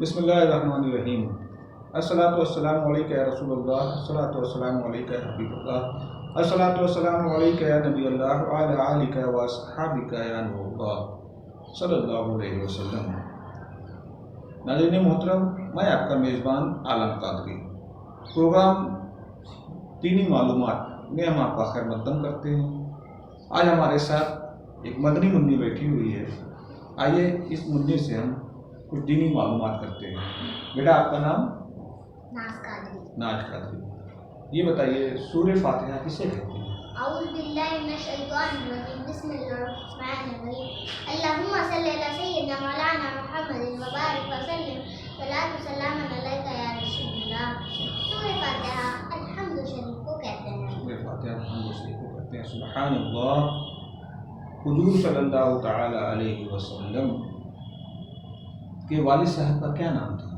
بسم اللہ الرحمن الرحیم۔ الصلاۃ والسلام علیک یا رسول اللہ، الصلاۃ والسلام علیک یا حبیب اللہ، الصلاۃ والسلام علیک یا نبی اللہ وعلی آلک و اصحابک یا نور اللہ صلی اللہ علیہ وسلم۔ ناظرین محترم، میں آپ کا میزبان عالم قادری۔ پروگرام دینی معلومات میں ہم آپ کا خیر مقدم کرتے ہیں۔ آج ہمارے ساتھ ایک مدنی منی بیٹھی ہوئی ہے۔ آئیے اس منی سے ہم کچھ دینی معلومات کرتے ہیں۔ بیٹا، آپ کا نام؟ ناز قادری۔ یہ بتائیے سورہ فاتحہ کسے کہتے ہیں؟ اعوذ باللہ من الشیطان الرجیم، بسم اللہ الرحمن الرحیم۔ اللہم صلی علی سیدنا مولانا محمد وبارک وسلم، صلاۃ و سلام علیک یا رسول اللہ۔ سورہ فاتحہ الحمد شریف کو کہتے ہیں۔ سورہ فاتحہ الحمد شریف کو کہتے ہیں۔ سبحان اللہ۔ حضور صلی اللہ تعالی علیہ وسلم کے والد صاحب کا کیا نام تھا؟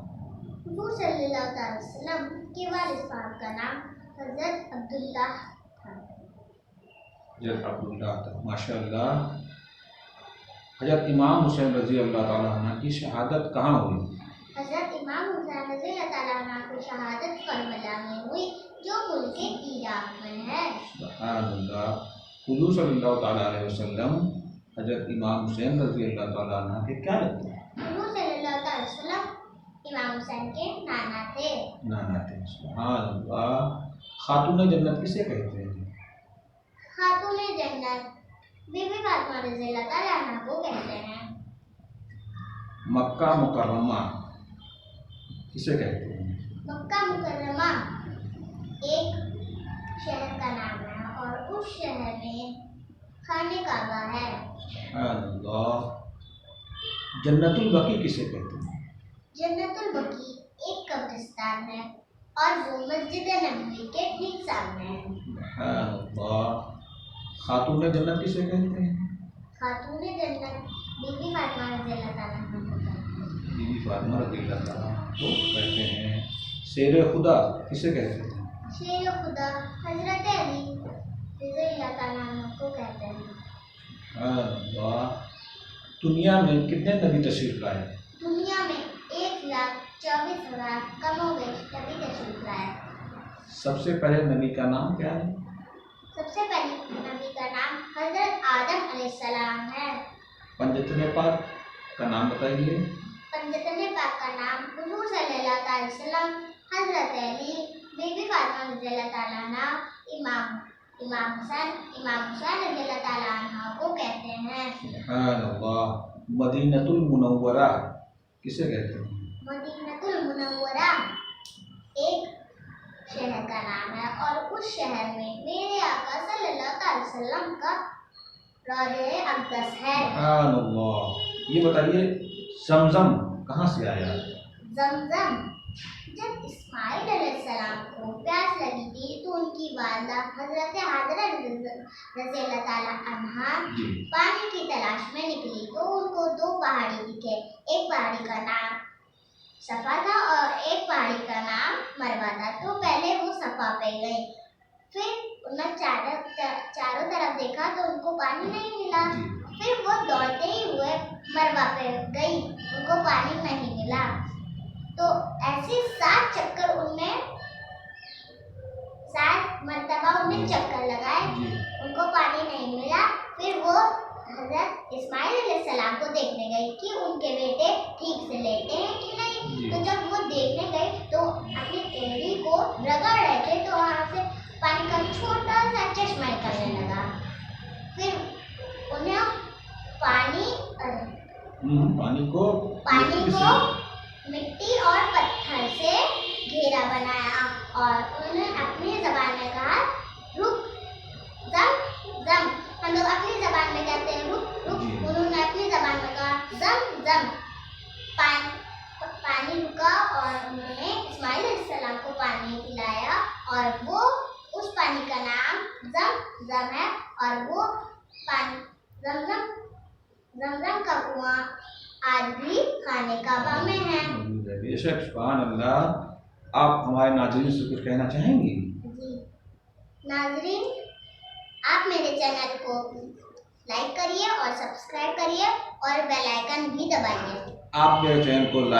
حضور صلی اللہ تعالی وسلم کے والد صاحب کا نام حضرت عبداللہ تھا۔ حضرت عبداللہ تھا، ماشاء اللہ۔ حضرت امام حسین رضی اللہ تعالیٰ عنہ کی شہادت کہاں ہوئی؟ حضرت امام حسین رضی اللہ تعالیٰ عنہ کی شہادت کربلا میں ہوئی، جو ملک عراق میں ہے۔ سبحان اللہ۔ حضور صلی اللہ تعالیٰ علیہ وسلم حضرت امام حسین رضی اللہ تعالیٰ عنہ کے کیا لگتے ہیں؟ حضور صلی اللہ تعالی وسلم امام حسین کے نانا تھے۔ نانا تھے، سبحان اللہ۔ خاتون جنت کسے کہتے ہیں؟ خاتون جنت بی بی فاطمہ رضی اللہ تعالیٰ عنہ کو کہتے ہیں۔ مکہ مکرمہ کسے کہتے ہیں؟ مکہ مکرمہ ایک شہر کا نام ہے اور اس شہر میں خانہ کعبہ ہے۔ سبحان اللہ۔ جنت البقیع کسے کہتے ہیں؟ جنت البقیع ایک قبرستان ہے اور وہ مسجد نبوی کے ٹھیک سامنے ہے۔ سبحان اللہ۔ خاتون جنت کسے کہتے ہیں؟ خاتون جنت بی بی فاطمہ رضی اللہ تعالیٰ عنہ کو کہتے ہیں۔ بی بی فاطمہ رضی اللہ تعالیٰ عنہ کو کہتے ہیں۔ شیر خدا کسے کہتے ہیں؟ شیر خدا حضرت علی رضی اللہ تعالیٰ عنہ کو کہتے ہیں۔ سبحان اللہ۔ دنیا میں کتنے نبی تشریف لائے؟ دنیا میں 1,24,000 کم و بیش نبی تشریف لائے۔ سب سے پہلے نبی کا نام کیا ہے؟ سب سے پہلے نبی کا نام حضرت آدم علیہ السلام ہے۔ پنجتن پاک کا نام بتائیے۔ پنجتن پاک کا نام حضور صلی اللہ تعالی وسلم، حضرت علی، بی بی فاطمہ رضی اللہ تعالیٰ عنہ، امام حسین رضی اللہ تعالیٰ عنہ کو کہتے ہیں۔ سبحان اللہ۔ مدینۃ المنورہ کسے کہتے ہیں؟ مدینۃ المنورہ ایک شہر کا نام ہے اور اس شہر میں میرے آقا صلی اللہ تعالی وسلم کا روضہ اقدس ہے۔ سبحان اللہ۔ یہ بتائیے زمزم کہاں سے آیا؟ زمزم جب اسماعیل علیہ السلام کو پیاس لگی تھی تو ان کی والدہ حضرت حاجرہ رضی اللہ تعالیٰ عنہا پانی کی تلاش میں نکلی تو ان کو 2 پہاڑی دکھے۔ ایک پہاڑی کا نام صفا تھا اور ایک پہاڑی کا نام مروہ تھا، تو پہلے وہ صفا پہ گئی۔ پھر انہوں نے چاروں طرف دیکھا تو ان کو پانی نہیں ملا۔ پھر وہ دوڑتے ہی ہوئے مروہ پہ گئی، ان کو پانی نہیں ملا۔ تو ایسے 7 چکر انہیں 7 مرتبہ انہیں چکر لگائے، ان کو پانی نہیں ملا۔ پھر وہ حضرت اسماعیل علیہ السلام کو دیکھنے گئی کہ ان کے بیٹے ٹھیک سے لیٹے ہیں کہ نہیں۔ تو جب وہ دیکھنے گئی تو اپنی ایڑی کو رگڑ رہے تھے تو وہاں سے پانی کا چھوٹا سا چشمہ نکلنے لگا۔ پھر انہیں پانی کو مٹی اور پتھر سے گھیرا بنایا اور انہوں نے اپنی زبان میں کہا رک زم زم۔ ہم لوگ اپنی زبان میں کہتے ہیں رک رک، انہوں نے اپنی زبان میں کہا زم زم۔ پانی رکا اور انہوں نے اسماعیل علیہ السلام کو پانی پلایا اور وہ اس پانی کا نام زم زم ہے اور وہ پانی زمزم کا کنواں آج بھی خانہ کعبہ میں ہے۔ بے شک، سبحان اللہ۔ آپ ہمارے ناظرین سے کچھ کہنا چاہیں گی؟ جی ناظرین، آپ میرے چینل کو لائک کریے اور سبسکرائب کریے اور بیل آئیکن بھی دبائیے۔ آپ میرے چینل کو لائک